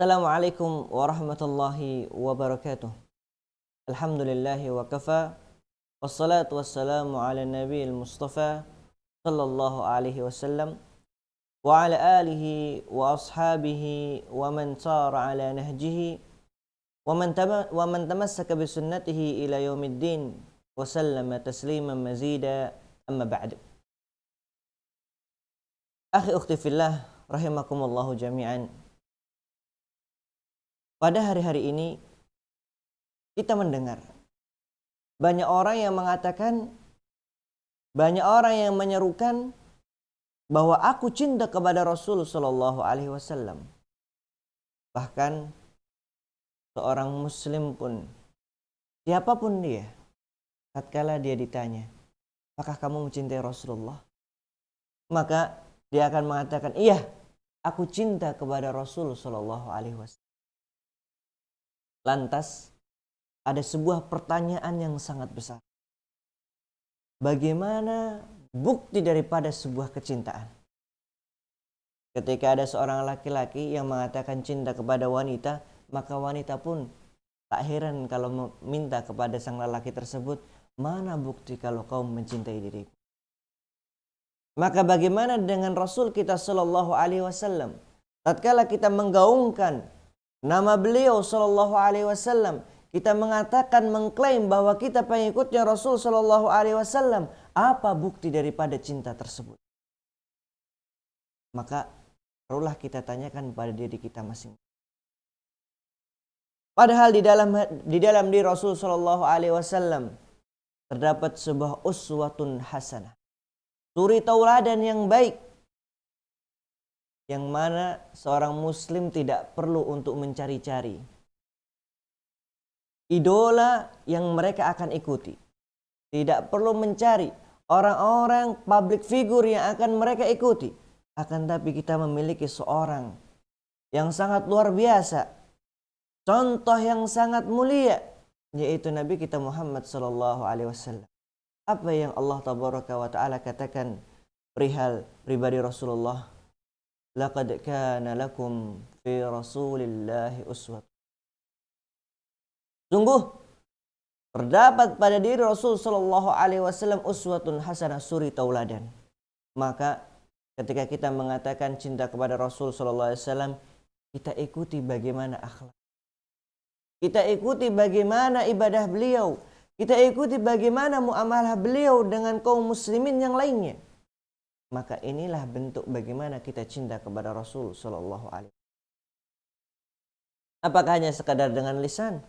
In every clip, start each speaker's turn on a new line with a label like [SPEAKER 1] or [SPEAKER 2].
[SPEAKER 1] Assalamualaikum warahmatullahi wabarakatuh. Alhamdulillahi wa kafa. Wassalatu wassalamu ala nabiyil mustafa sallallahu alaihi wasallam wa ala alihi wa ashabihi wa man sara ala nahjihi wa man tamassaka bi sunnatihi ila yaumiddin wa sallama tasliman mazida, amma ba'd. Akhi ukhti fillah rahimakumullahu jami'an. Pada hari-hari ini kita mendengar banyak orang yang mengatakan, banyak orang yang menyerukan bahwa aku cinta kepada Rasul sallallahu alaihi wasallam. Bahkan seorang muslim pun, siapapun dia, tatkala dia ditanya, apakah kamu mencintai Rasulullah? Maka dia akan mengatakan, iya, aku cinta kepada Rasul sallallahu alaihi wasallam. Lantas ada sebuah pertanyaan yang sangat besar. Bagaimana bukti daripada sebuah kecintaan? Ketika ada seorang laki-laki yang mengatakan cinta kepada wanita, maka wanita pun tak heran kalau meminta kepada sang lelaki tersebut, mana bukti kalau kau mencintai diriku? Maka bagaimana dengan Rasul kita sallallahu alaihi wasallam? Tatkala kita menggaungkan nama beliau sallallahu alaihi wasallam, kita mengatakan, mengklaim bahwa kita pengikutnya Rasul sallallahu alaihi wasallam, apa bukti daripada cinta tersebut? Maka perlulah kita tanyakan pada diri kita masing-masing. Padahal di dalam diri Rasul sallallahu alaihi wasallam terdapat sebuah uswatun hasanah, suri tauladan yang baik, yang mana seorang muslim tidak perlu untuk mencari-cari idola yang mereka akan ikuti. Tidak perlu mencari orang-orang public figure yang akan mereka ikuti. Akan tapi kita memiliki seorang yang sangat luar biasa, contoh yang sangat mulia, yaitu Nabi kita Muhammad sallallahu alaihi wasallam. Apa yang Allah tabaraka wa taala katakan perihal pribadi Rasulullah? Laqad kana lakum fi Rasulillahi uswatun. Sungguh terdapat pada diri Rasul sallallahu alaihi wasallam uswatun hasanah, suri tauladan. Maka ketika kita mengatakan cinta kepada Rasul sallallahu alaihi wasallam, kita ikuti bagaimana akhlak. Kita ikuti bagaimana ibadah beliau. Kita ikuti bagaimana muamalah beliau dengan kaum muslimin yang lainnya. Maka inilah bentuk bagaimana kita cinta kepada Rasul sallallahu alaihi wasallam. Apakah hanya sekadar dengan lisan?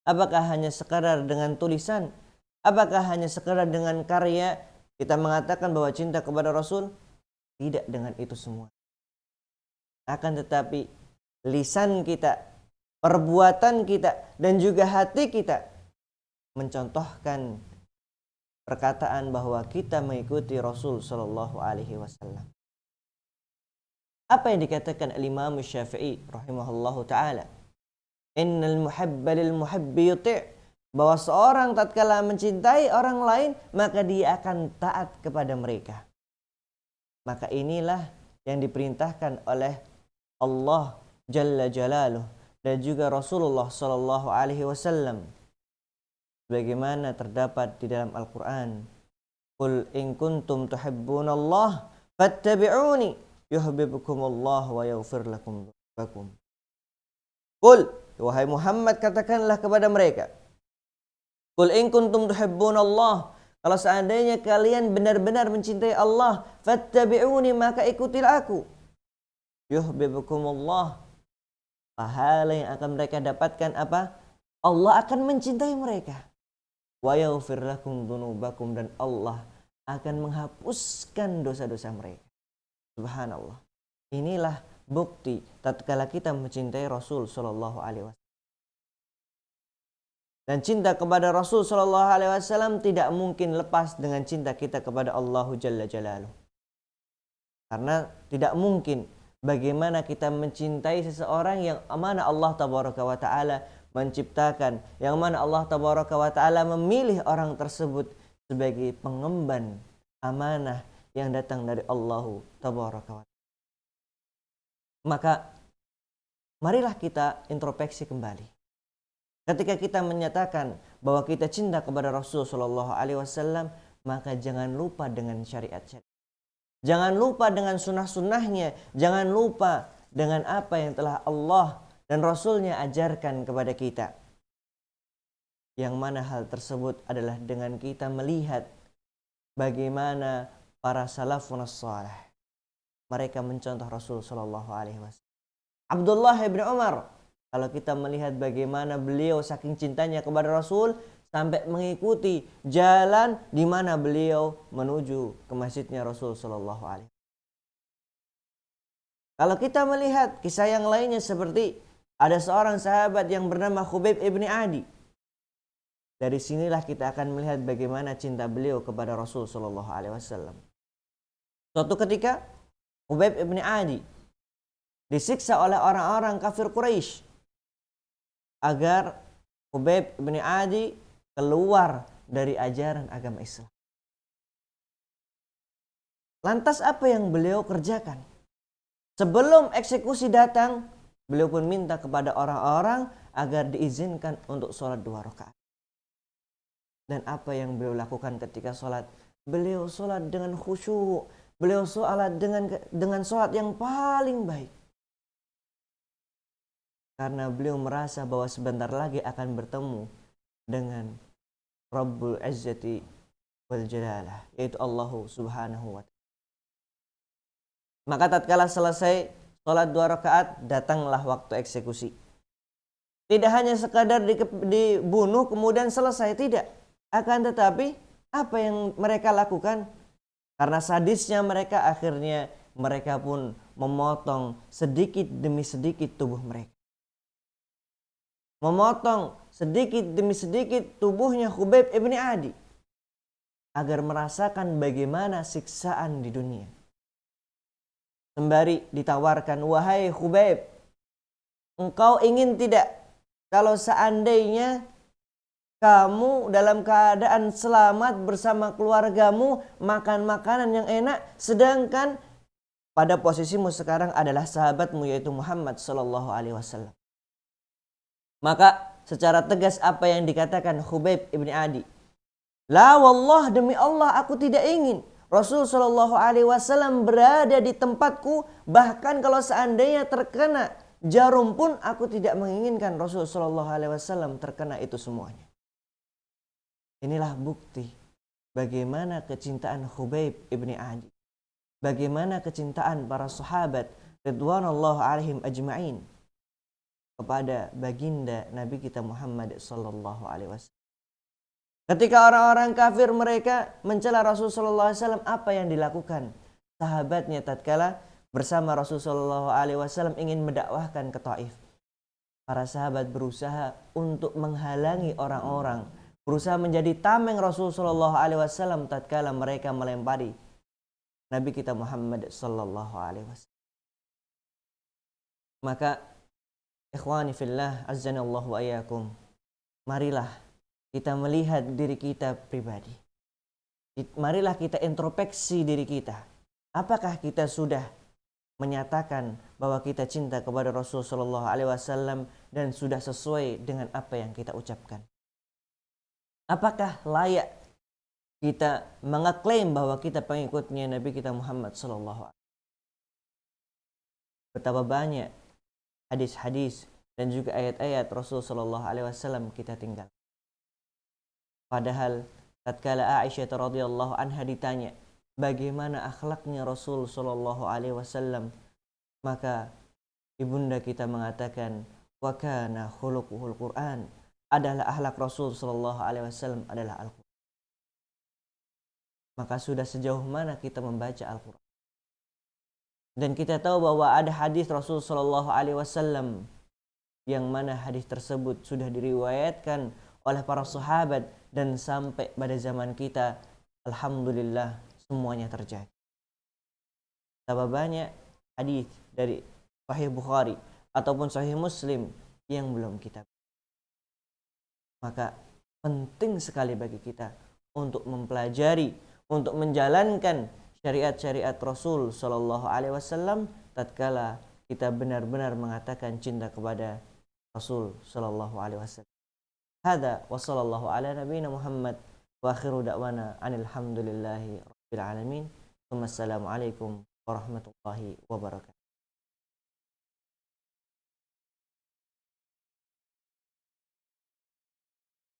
[SPEAKER 1] Apakah hanya sekadar dengan tulisan? Apakah hanya sekadar dengan karya kita mengatakan bahwa cinta kepada Rasul? Tidak dengan itu semua. Akan tetapi lisan kita, perbuatan kita, dan juga hati kita mencontohkan perkataan bahwa kita mengikuti Rasul sallallahu alaihi wasallam. Apa yang dikatakan Imam Syafi'i rahimahullahu taala? Innal muhabba lil muhabbi yuti', bahwa seorang tatkala mencintai orang lain maka dia akan taat kepada mereka. Maka inilah yang diperintahkan oleh Allah Jalla Jalaluh dan juga Rasulullah sallallahu alaihi wasallam. Bagaimana terdapat di dalam Al-Qur'an, qul in kuntum tuhibbunallah fattabi'uni yuhibbukumullah wa yaghfir lakum dzunubakum. Qul, wahai Muhammad, katakanlah kepada mereka, qul in kuntum tuhibbunallah, kalau seandainya kalian benar-benar mencintai Allah, fattabi'uni, maka ikutilah aku. Yuhibbukumullah, pahala yang akan mereka dapatkan apa? Allah akan mencintai mereka. Wa yaghfir lakum dzunubakum, dan Allah akan menghapuskan dosa-dosa mereka. Subhanallah. Inilah bukti tatkala kita mencintai Rasul sallallahu alaihi wasallam. Dan cinta kepada Rasul sallallahu alaihi wasallam tidak mungkin lepas dengan cinta kita kepada Allah Jalla Jalaluh. Karena tidak mungkin bagaimana kita mencintai seseorang yang mana Allah tabaraka wa taala menciptakan, yang mana Allah tabaraka wa taala memilih orang tersebut sebagai pengemban amanah yang datang dari Allah tabaraka wa taala. Maka marilah kita introspeksi kembali. Ketika kita menyatakan bahwa kita cinta kepada Rasul Shallallahu Alaihi Wasallam, maka jangan lupa dengan syariat-syariat. Jangan lupa dengan sunnah-sunnahnya. Jangan lupa dengan apa yang telah Allah dan Rasulnya ajarkan kepada kita. Yang mana hal tersebut adalah dengan kita melihat bagaimana para salafun salih mereka mencontoh Rasul Shallallahu Alaihi Wasallam. Abdullah bin Umar, kalau kita melihat bagaimana beliau saking cintanya kepada Rasul sampai mengikuti jalan di mana beliau menuju ke masjidnya Rasul Shallallahu Alaihi Wasallam. Kalau kita melihat kisah yang lainnya seperti ada seorang sahabat yang bernama Khubayb ibni Adi. Dari sinilah kita akan melihat bagaimana cinta beliau kepada Rasul Shallallahu Alaihi Wasallam. Suatu ketika Khubayb ibni Adi disiksa oleh orang-orang kafir Quraisy agar Khubayb ibni Adi keluar dari ajaran agama Islam. Lantas apa yang beliau kerjakan? Sebelum eksekusi datang, beliau pun minta kepada orang-orang agar diizinkan untuk sholat 2 rakaat. Dan apa yang beliau lakukan ketika sholat? Beliau sholat dengan khusyuk. Beliau sholat dengan sholat yang paling baik. Karena beliau merasa bahwa sebentar lagi akan bertemu dengan Rabbul Izzati wal Jalalah, yaitu Allah Subhanahu wa ta'ala. Maka tatkala selesai sholat 2 rakaat, datanglah waktu eksekusi. Tidak hanya sekadar dibunuh kemudian selesai, tidak. Akan tetapi apa yang mereka lakukan? Karena sadisnya mereka, akhirnya mereka pun memotong sedikit demi sedikit tubuh mereka. Memotong sedikit demi sedikit tubuhnya Khubayb ibni Adi agar merasakan bagaimana siksaan di dunia. Sembari ditawarkan, wahai Khubayb, engkau ingin tidak kalau seandainya kamu dalam keadaan selamat bersama keluargamu, makan makanan yang enak, sedangkan pada posisimu sekarang adalah sahabatmu yaitu Muhammad sallallahu alaihi wasallam. Maka secara tegas apa yang dikatakan Khubayb ibni Adi? La wallah, demi Allah aku tidak ingin Rasul sallallahu alaihi wasallam berada di tempatku, bahkan kalau seandainya terkena jarum pun aku tidak menginginkan Rasul sallallahu alaihi wasallam terkena itu semuanya. Inilah bukti bagaimana kecintaan Khubayb ibni Adi. Bagaimana kecintaan para sahabat ridwanullah alaihim ajma'in kepada baginda Nabi kita Muhammad sallallahu alaihi wasallam. Ketika orang-orang kafir mereka mencela Rasul sallallahu alaihi wasallam, apa yang dilakukan sahabatnya tatkala bersama Rasul sallallahu alaihi wasallam ingin mendakwahkan ke Taif? Para sahabat berusaha untuk menghalangi orang-orang, berusaha menjadi tameng Rasul sallallahu alaihi wasallam tatkala mereka melempari Nabi kita Muhammad sallallahu alaihi wasallam. Maka ikhwani fillah azzanallahu wa iyyakum, marilah kita melihat diri kita pribadi. Marilah kita introspeksi diri kita. Apakah kita sudah menyatakan bahwa kita cinta kepada Rasul sallallahu alaihi wasallam dan sudah sesuai dengan apa yang kita ucapkan? Apakah layak kita mengeklaim bahwa kita pengikutnya Nabi kita Muhammad sallallahu alaihi wasallam? Betapa banyak hadis-hadis dan juga ayat-ayat Rasul sallallahu alaihi wasallam kita tinggal. Padahal tatkala Aisyah radhiyallahu anha ditanya bagaimana akhlaknya Rasul sallallahu alaihi wasallam, maka ibunda kita mengatakan wa kana khuluquhul Quran, adalah akhlak Rasul sallallahu alaihi wasallam adalah Al-Qur'an. Maka sudah sejauh mana kita membaca Al-Qur'an? Dan kita tahu bahwa ada hadis Rasul sallallahu alaihi wasallam yang mana hadis tersebut sudah diriwayatkan oleh para sahabat dan sampai pada zaman kita, alhamdulillah semuanya terjadi. Betapa banyak hadis dari Sahih Bukhari ataupun Sahih Muslim yang belum kita. Maka penting sekali bagi kita untuk mempelajari, untuk menjalankan syariat-syariat Rasul sallallahu alaihi wasallam tatkala kita benar-benar mengatakan cinta kepada Rasul sallallahu alaihi wasallam. Hada wa sallallahu ala nabiyina Muhammad wa akhiru da'wana anil hamdulillahi rabbil alamin. Wassalamualaikum warahmatullahi wabarakatuh.